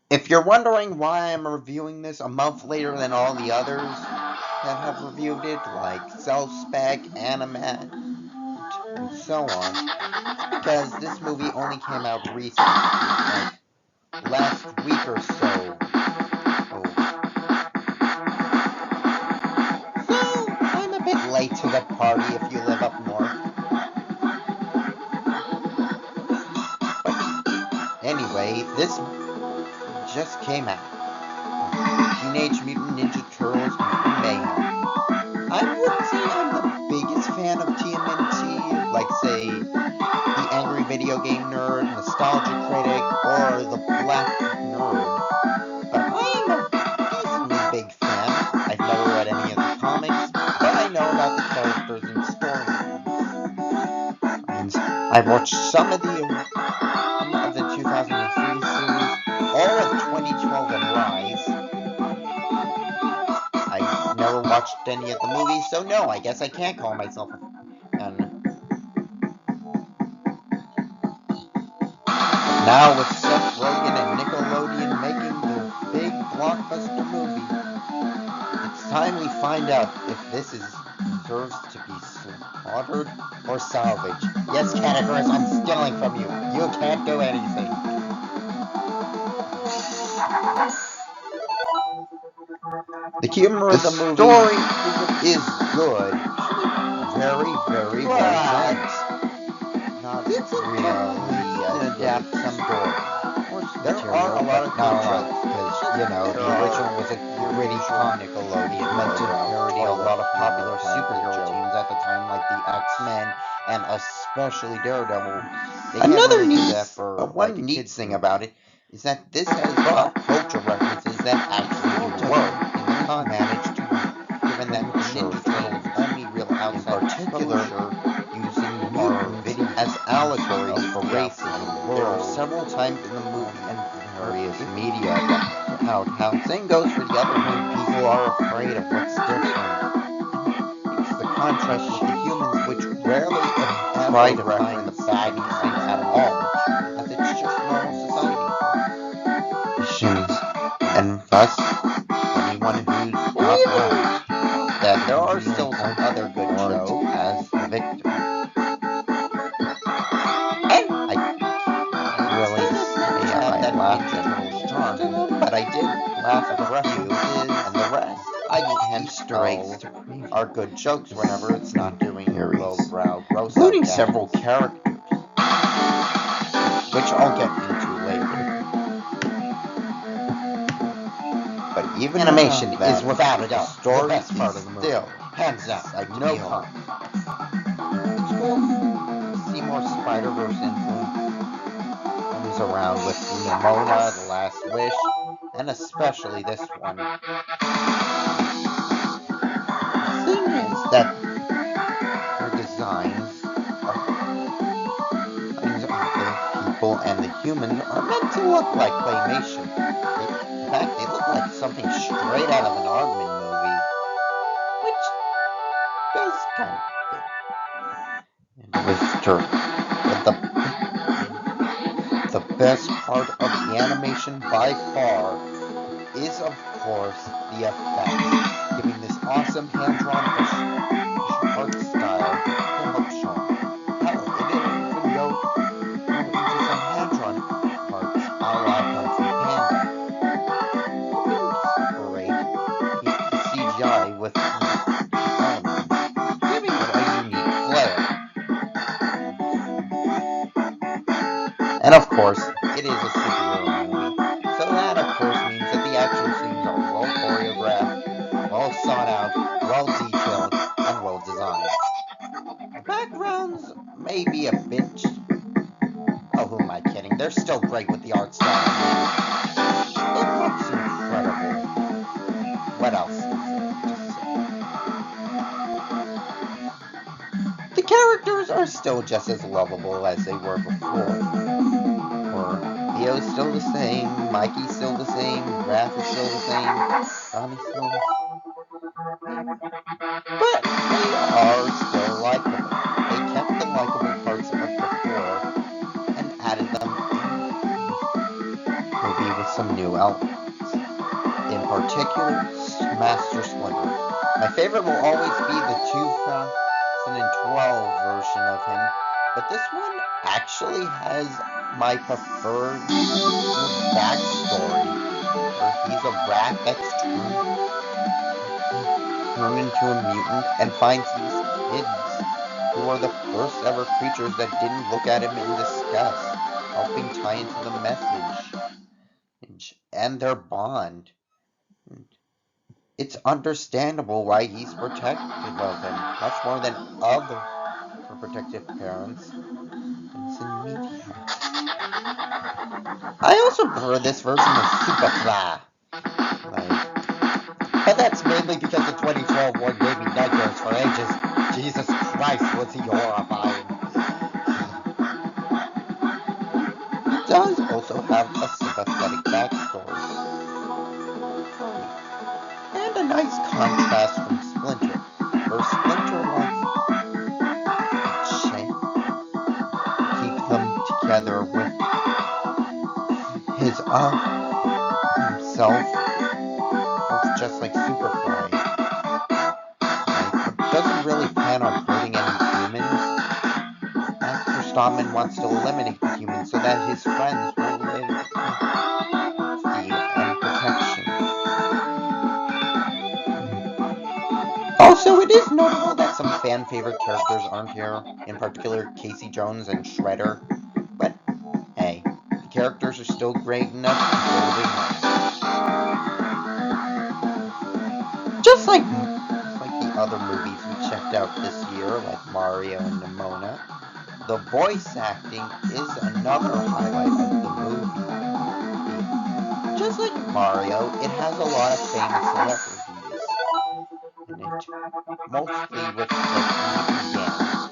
If you're wondering why I'm reviewing this a month later than all the others that have reviewed it, like Self-Spec, Animat, and so on, it's because this movie only came out recently, like last week or so. So, I'm a bit late to the party if you live up north. But anyway, this just came out. Teenage Mutant Ninja Turtles Mutant Mayhem. I wouldn't say I'm the biggest fan of TMNT, like say the Angry Video Game Nerd, Nostalgia Critic, or the Black Nerd. But I am a decently big fan. I've never read any of the comics, but I know about the characters and storylines. I've watched some of the 2003 series, all of 2012 and Rise. I've never watched any of the movies, so no, I guess I can't call myself a fan. Now with Seth Rogen and Nickelodeon making their big blockbuster movie, it's time we find out if this deserves to be slaughtered or salvaged. Yes, categories, I'm stealing from you. You can't do anything. The humor of the movie is good. Very, very well done. Not really adapt some story. There are a lot of good jokes because, you know, the original was a gritty Nickelodeon meant to parody a lot of popular superhero teams at the time, like the X-Men and especially Daredevil. Another neat thing about it is that this has pop culture references that actually do work in the context, given that Ninja Turtles' only real outside exposure using mutant as allegories for racism. There are several times in the movie and various media about how same goes for the other new people are afraid of what's different. It's the contrast with the humans, which rarely try to find the bad guys at all, as it's just normal society. And thus, anyone who's not right, that there are still some other good shows as the victim. And I can't really say I laughed at Turtles' charm, but I did laugh at the references and the rest. I can't Easter eggs are good jokes whenever it's not doing your lowbrow gross, including several characters, which I'll get into later. But even animation is without a doubt the best part of the movie. Still, hands down, like no comment. It's cool to see more Spider-Verse influence comes around with Nimona, The Last Wish, and especially this one. The thing is that her designs of the people and the humans are meant to look like claymation. In fact, they look like something straight out of an Aardman movie, which does kind of fit. And the best part of the animation by far is, of course, the effects, giving this awesome hand-drawn art style to look sharp. Hell, it didn't even go into some hand-drawn parts a la Kung Fu Panda. Great, the CGI with elements, giving it a unique flair. And of course, it is a superhero movie, so that of course means that the action scenes are well choreographed, well sought out, well detailed, and well designed. The backgrounds may be a bit... Oh, who am I kidding? They're still great with the art style. It looks incredible. What else is there to say? The characters are still just as lovable as they were before. Leo's still the same, Mikey's still the same, Raph is still the same, Ronnie's still the same. But they are still likable. They kept the likable parts of before and added them in the movie with some new elements. In particular, Master Splinter. My favorite will always be the 2012 version of him, but this one actually has my preferred backstory, where he's a rat that's turned into a mutant and finds these kids who are the first ever creatures that didn't look at him in disgust, helping tie into the message and their bond. It's understandable why he's protective of him, much more than other protective parents in media. I also prefer this version of Superfly. But that's mainly because the 2012 one gave me nightmares for ages. Jesus Christ, was he horrifying. He does also have a sympathetic backstory. And a nice contrast from Splinter, where Splinter wants to keep them together with his himself. It's just like Superfly. Doesn't really plan on hurting any humans. Master Stockman wants to eliminate the humans so that his friends will live in safety and protection. Also, it is notable that some fan favorite characters aren't here, in particular Casey Jones and Shredder. But hey, the characters are still great enough to go they have. Just like the other movies we checked out this year, like Mario and Nimona, the voice acting is another highlight of the movie. Just like Mario, it has a lot of famous celebrities in it, mostly with the games.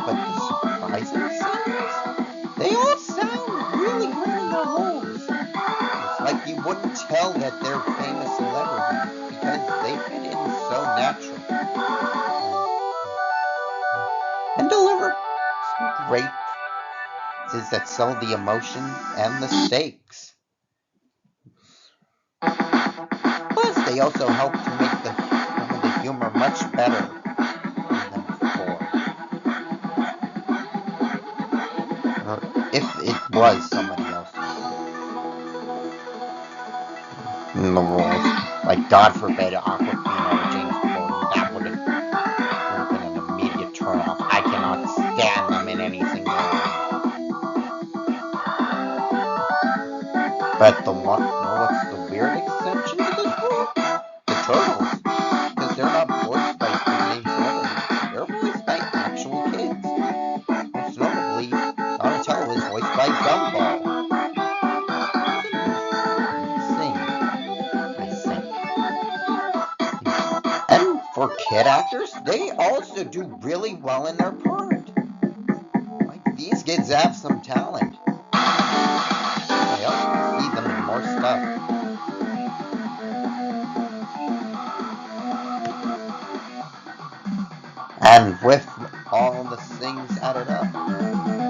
But the surprising thing is, they all sound really good in their roles. It's like you wouldn't tell that they're famous celebrities because they fit in so natural and deliver some great performances that sell the emotion and the stakes. Plus, they also help to make the humor much better than before. Or if it was somebody else in the roles, like God forbid Aquafina or James Corden, that would have been an immediate turnoff. I cannot stand them in anything else. But what's the weird exception to this rule? The Turtles. Because they're not voiced by big-name celebrities. They're voiced by actual kids. Most notably, Donatello is voiced by Gumball. I think. And for kid actors, they also do really well in their part. Like, these kids have some talent. I hope to see them in more stuff. And with all the things added up,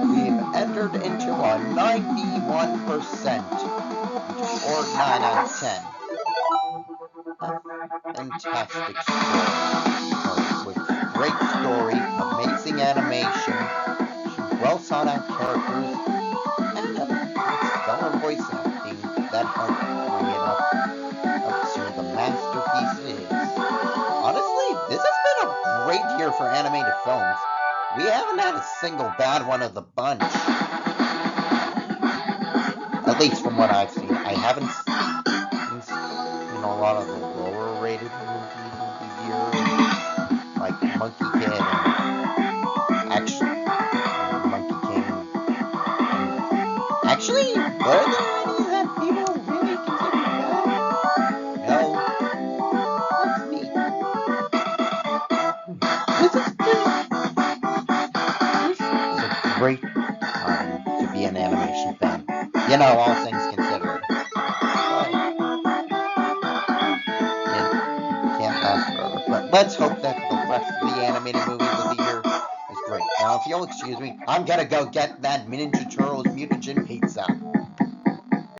we've entered into a 91%, or 9 out of 10. A fantastic story, with great story, amazing animation, well thought out characters, and a stellar voice acting that helped bring it up to the masterpiece it is. Honestly, this has been a great year for animated films. We haven't had a single bad one of the bunch. At least from what I've seen. I haven't seen a lot of the lower rated movies of the year, like Monkey Kid and Monkey King. Actually, were there any that people really considered bad? No. That's neat. This is a great time to be an animation fan. You know, all things considered. But it can't last forever. But let's hope that the rest of the animated movies of the year is great. Now, if you'll excuse me, I'm gonna go get that Ninja Turtles mutagen pizza.